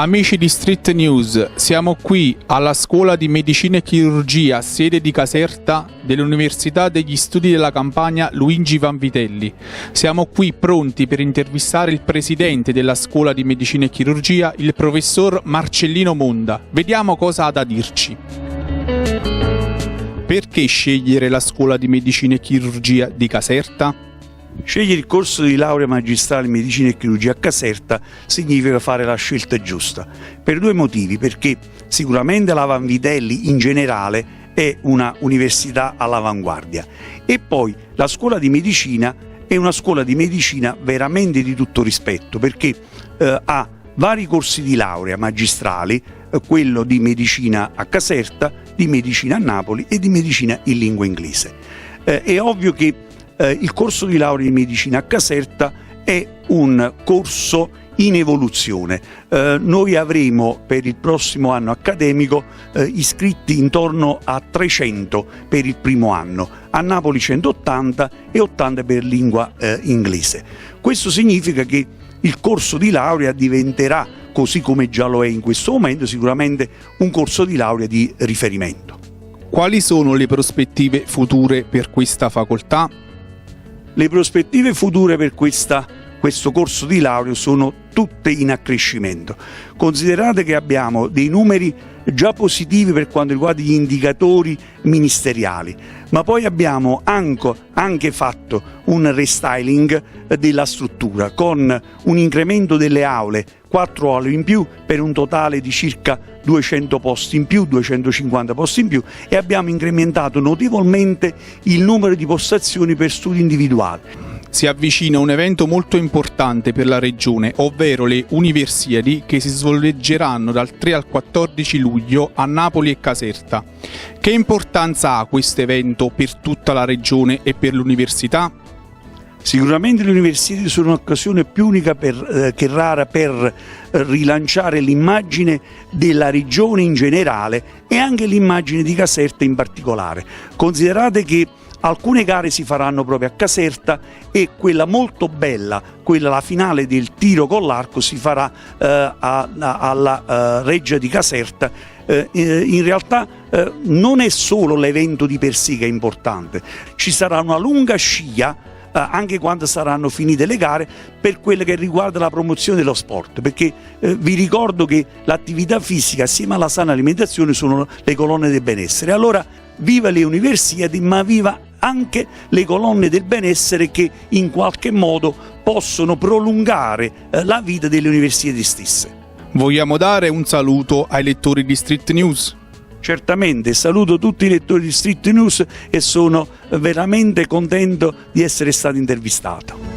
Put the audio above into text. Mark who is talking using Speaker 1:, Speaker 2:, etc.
Speaker 1: Amici di Street News, siamo qui alla Scuola di Medicina e Chirurgia, sede di Caserta, dell'Università degli Studi della Campania Luigi Vanvitelli. Siamo qui pronti per intervistare il presidente della Scuola di Medicina e Chirurgia, il professor Marcellino Monda. Vediamo cosa ha da dirci. Perché scegliere la Scuola di Medicina e Chirurgia di Caserta?
Speaker 2: Scegliere il corso di laurea magistrale in medicina e chirurgia a Caserta significa fare la scelta giusta, per due motivi: perché sicuramente la Vanvitelli in generale è una università all'avanguardia e poi la scuola di medicina è una scuola di medicina veramente di tutto rispetto, perché ha vari corsi di laurea magistrali, quello di medicina a Caserta, di medicina a Napoli e di medicina in lingua inglese. È ovvio che il corso di laurea in medicina a Caserta è un corso in evoluzione. Noi avremo per il prossimo anno accademico iscritti intorno a 300 per il primo anno, a Napoli 180 e 80 per lingua inglese. Questo significa che il corso di laurea diventerà, così come già lo è in questo momento, sicuramente un corso di laurea di riferimento.
Speaker 1: Quali sono le prospettive future per questa facoltà?
Speaker 2: Le prospettive future per questo corso di laurea sono tutte in accrescimento. Considerate che abbiamo dei numeri già positivi per quanto riguarda gli indicatori ministeriali, ma poi abbiamo anche fatto un restyling della struttura con un incremento delle aule, 4 aule in più per un totale di circa 200 posti in più, 250 posti in più, e abbiamo incrementato notevolmente il numero di postazioni per studi individuali.
Speaker 1: Si avvicina un evento molto importante per la regione, ovvero le Universiadi, che si svolgeranno dal 3 al 14 luglio a Napoli e Caserta. Che importanza ha questo evento per tutta la regione e per l'università?
Speaker 2: Sicuramente le università sono un'occasione più unica che rara per rilanciare l'immagine della regione in generale e anche l'immagine di Caserta in particolare. Considerate che alcune gare si faranno proprio a Caserta e quella molto bella, la finale del tiro con l'arco, si farà alla Reggia di Caserta. In realtà non è solo l'evento di per sé che è importante, ci sarà una lunga scia anche quando saranno finite le gare per quelle che riguarda la promozione dello sport, perché vi ricordo che l'attività fisica assieme alla sana alimentazione sono le colonne del benessere. Allora viva le Universiadi, ma viva anche le colonne del benessere che in qualche modo possono prolungare la vita delle Universiadi stesse.
Speaker 1: Vogliamo dare un saluto ai lettori di Street News?
Speaker 2: Certamente, saluto tutti i lettori di Street News e sono veramente contento di essere stato intervistato.